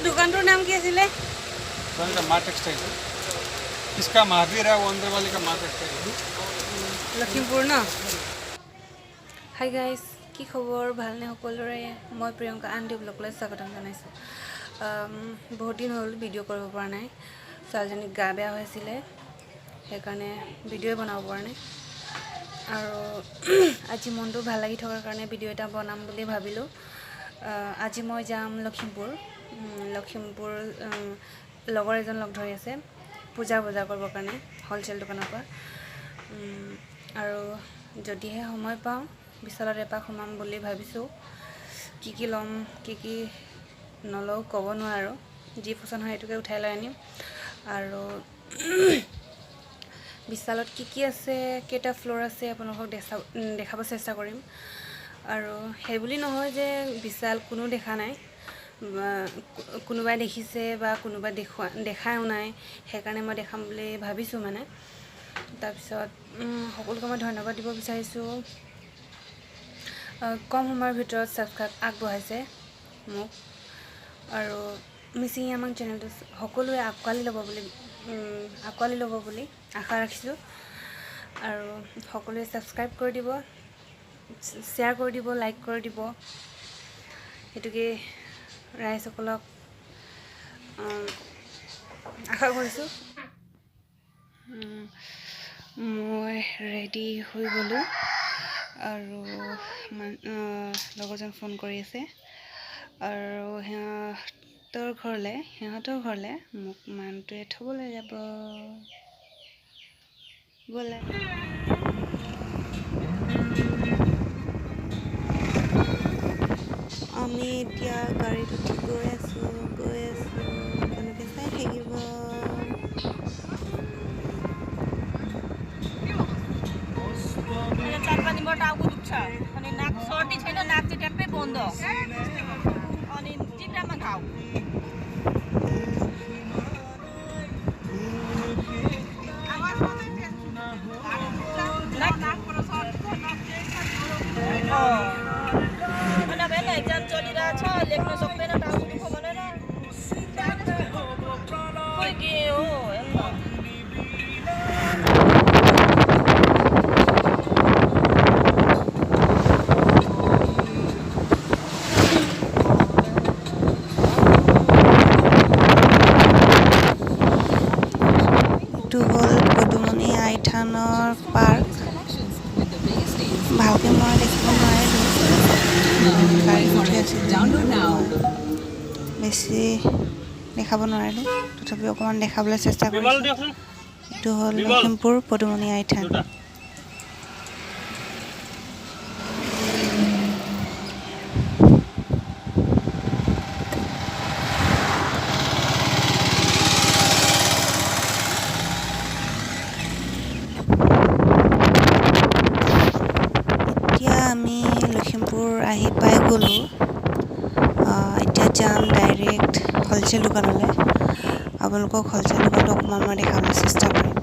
दुकानটোৰ नाम কি আছিল का माँ टेक्सटाइल इसका महावीर है वो अंदर वाले का माँ टेक्सटाइल लखीमपुर न हाय गाइस কি খবৰ ভালনে সকলোৰে মই প্ৰিয়ংকা আন্ডি ব্লগলৈ স্বাগতম জনাইছো বহুত দিন হ'ল ভিডিও কৰিব পৰা নাই সালজনী গা বেয়া হৈছিলে সেইকাৰণে ভিডিও বনাব পৰা নাই আৰু আজি মনটো ভাল লাগি থকাৰ কাৰণে ভিডিও এটা বনাম বুলি ভাবিলো আজি মই যাম লখিমপুৰ লগৰ এজন লগ ধৰি আছে পূজা বজাৰ কৰিবৰ কাৰণে হোলসেল দোকানৰ পৰা আৰু যদিহে সময় পাওঁ বিশালত এপাক সোমাম বুলি ভাবিছো কি লম কি নলও ক'ব নোৱাৰো যি পছন্দ হয় এটোকে উঠাই লৈ আনিম আৰু বিশালত কি আছে কেটা ফ্লোৰ আছে আপোনালোকক দেখাব চেষ্টা কৰিম আৰু সেই বুলি নহয় যে বিশাল কোনো দেখা নাই কোনোবাই দেখিছে বা কোনোবাই দেখাও নাই সেইকাৰণে মই দেখাম বুলি ভাবিছো মানে তাৰপিছত সকলোকে মই ধন্যবাদ দিব বিচাৰিছো কম সময়ৰ ভিতৰত সাবস্ক্ৰাইব আগবঢ়াইছে মোক আৰু মিছিং আমাং চেনেলটো সকলোৱে আকোৱালি ল'ব বুলি আশা ৰাখিছো আৰু সকলোৱে সাবস্ক্ৰাইব কৰি দিব শ্বেয়াৰ কৰি দিব লাইক কৰি দিব এটোকে ৰাইজসকলক আশা কৰিছো মই ৰেডি হৈ গলো আৰু লগৰজন ফোন কৰি আছে আৰু সিহঁতৰ ঘৰলে মোক মানুহটোৱে থবলৈ যাব বলে আমি এতিয়া গাড়ীত উঠি গৈ আছো আপোনালোকে চাই থাকিব अनि नाक सर्दी छैन नाक चाहिँ ट्याप्पै बन्द अनि जिब्रामा घाउ अनि अब हेर्न एक्जाम चलिरहेछ लेख्न सक्दैन टाउको दुखो भनेर खोइ के हो हेर्न পাৰ্ক ভালকে মই দেখিব নোৱাৰিলোঁ বেছি দেখাব নোৱাৰিলোঁ তথাপিও অকণমান দেখাবলৈ চেষ্টা কৰিছোঁ এইটো হ'ল লখিমপুৰ পদুমণি আই থান আমি লখিমপুৰ আহি পাই গ'লো এতিয়া যাম ডাইৰেক্ট হোলসেল দোকানলৈ আপোনালোকক হোলসেল দোকানটো অকণমান মই দেখাবলৈ চেষ্টা কৰিম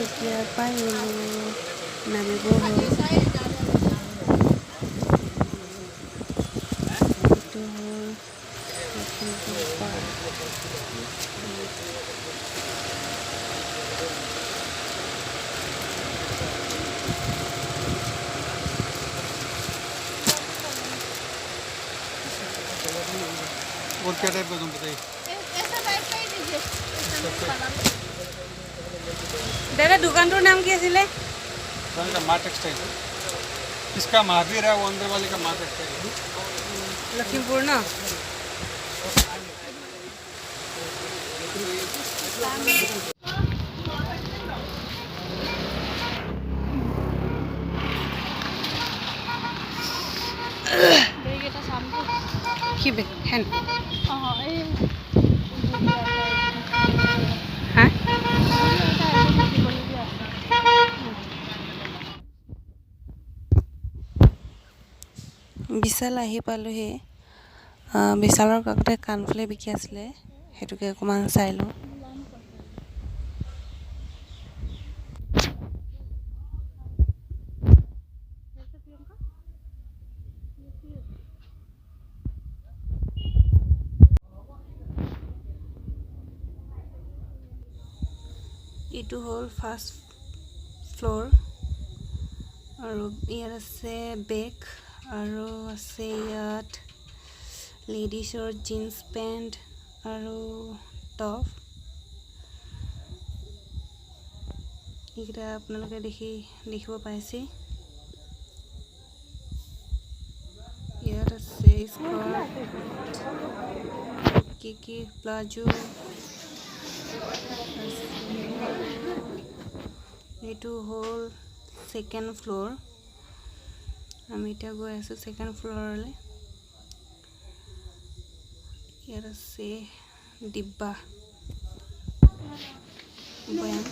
এতিয়া পাই গ'লো নামিব হ'ল এইটো হ'ল লখিমপুৰ পাৰ্ক और क्या टाइप का तुम बताइए ऐसा टाइप का ही दीजिए दादा दुकानটোৰ नाम কি আছিলে? माँ टेक्सटाइल इसका महावीर है वो अंदर वाले का माँ टेक्सटाइल লখিমপুৰ ন? কি বেগ হেন হা বিশাল আহি পালোহি। বিশালৰ কাষতে কাণফুলি বিকি আছিলে, সেইটোকে অকণমান চাই লওঁ। এইটো হ'ল ফাৰ্ষ্ট ফ্ল'ৰ আৰু ইয়াত আছে বেগ আৰু আছে ইয়াত লেডিছৰ জিন্স পেণ্ট আৰু টপ। এইকেইটা আপোনালোকে দেখিব পাইছে। ইয়াত আছে স্কাৰ্ট, কি প্লাজো। এইটো হ'ল ছেকেণ্ড ফ্ল'ৰ। আমি এতিয়া গৈ আছোঁ ছেকেণ্ড ফ্ল'ৰলৈ। ইয়াত আছে ডিব্বা বয়াম।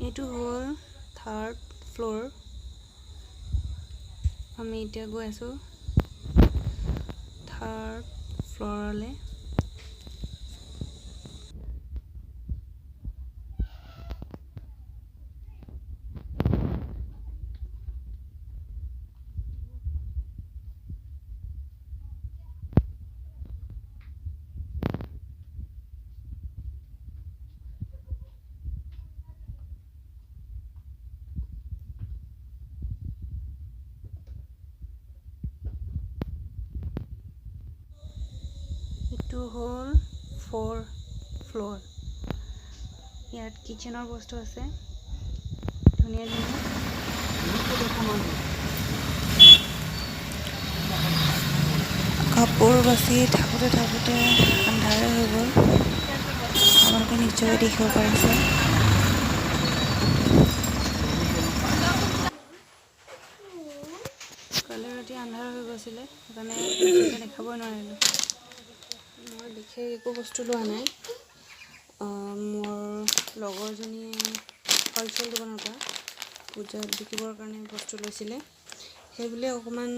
এইটো হ'ল থাৰ্ড ফ্ল'ৰ। আমি এতিয়া গৈ আছোঁ থাৰ্ড ফ্ল'ৰলৈ। এইটো হ'ল ফ'ৰ ফ্ল'ৰ। ইয়াত কিটচেনৰ বস্তু আছে, ধুনীয়া ধুনীয়া। কাপোৰ বাচি থাকোঁতে আন্ধাৰে হৈ গ'ল, আপোনালোকে নিশ্চয় দেখিব পাৰিছে। কালি ৰাতি আন্ধাৰ হৈ গৈছিলে, সেইকাৰণে দেখাবই নোৱাৰিলোঁ। মই বিশেষ একো বস্তু লোৱা নাই। মোৰ লগৰজনীয়ে হ'লচেল দোকানৰ পৰা পূজাত বিকিবৰ কাৰণে বস্তু লৈছিলে, সেইবুলি অকণমান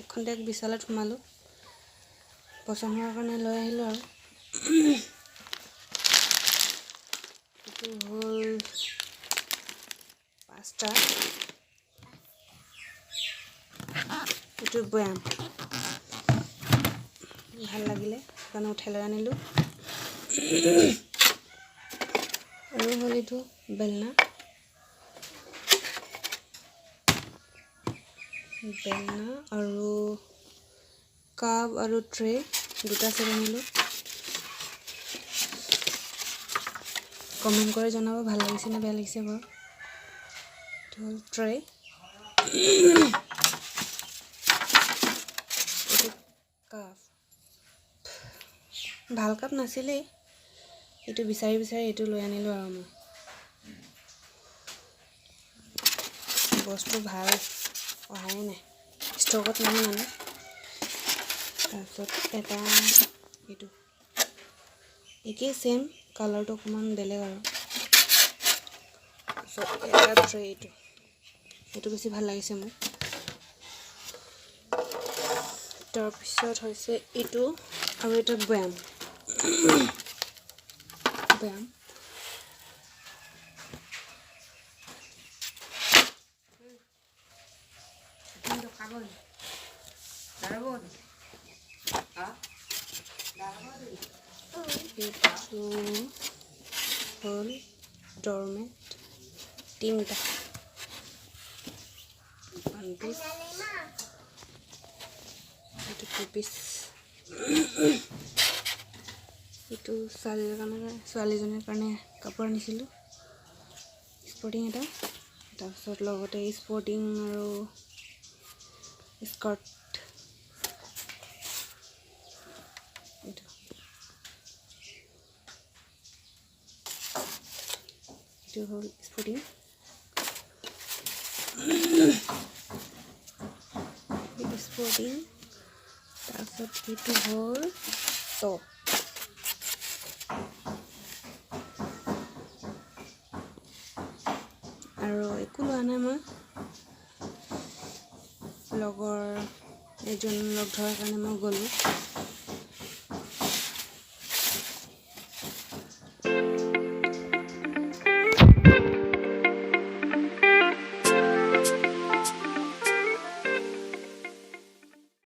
এখন্তেক বিশালত সোমালোঁ। পচন্দ হোৱাৰ কাৰণে লৈ আহিলোঁ আৰু। এইটো হ'ল পাঁচটা। এইটো বয়াম ভাল লাগিলে, সেইকাৰণে উঠাই লৈ আনিলোঁ। আৰু হ'ল এইটো বেলনা আৰু কাপ আৰু ট্ৰে দুটা চেট আনিলোঁ। কমেণ্ট কৰি জনাব ভাল লাগিছে নে বেয়া লাগিছে বাৰু। এইটো হ'ল ট্ৰে। এইটো কাপ, ভাল কাপ নাছিলেই, এইটো বিচাৰি এইটো লৈ আনিলোঁ আৰু মই। বস্তু ভাল অহাই নাই, ষ্টকত নাই মানে। তাৰপিছত এটা এইটো একেই ছেম, কালাৰটো অকণমান বেলেগ আৰু। তাৰপিছত এটা ট্ৰে এইটো বেছি ভাল লাগিছে মোক। তাৰপিছত হৈছে এইটো আৰু এটা ব্যায়াম এইটো হ'ল ডৰমেট 3টা 1 piece এইটো 2 piece এইটো ছোৱালীজনীৰ কাৰণে কাপোৰ আনিছিলোঁ স্পৰ্টিং এটা তাৰপিছত লগতে স্পৰ্টিং আৰু স্কাৰ্ট এইটো হ'ল স্পৰ্টিং তাৰপিছত এইটো হ'ল টপ আৰু একো লোৱা নাই মই লগৰ এজন লগ ধৰাৰ কাৰণে মই গ'লোঁ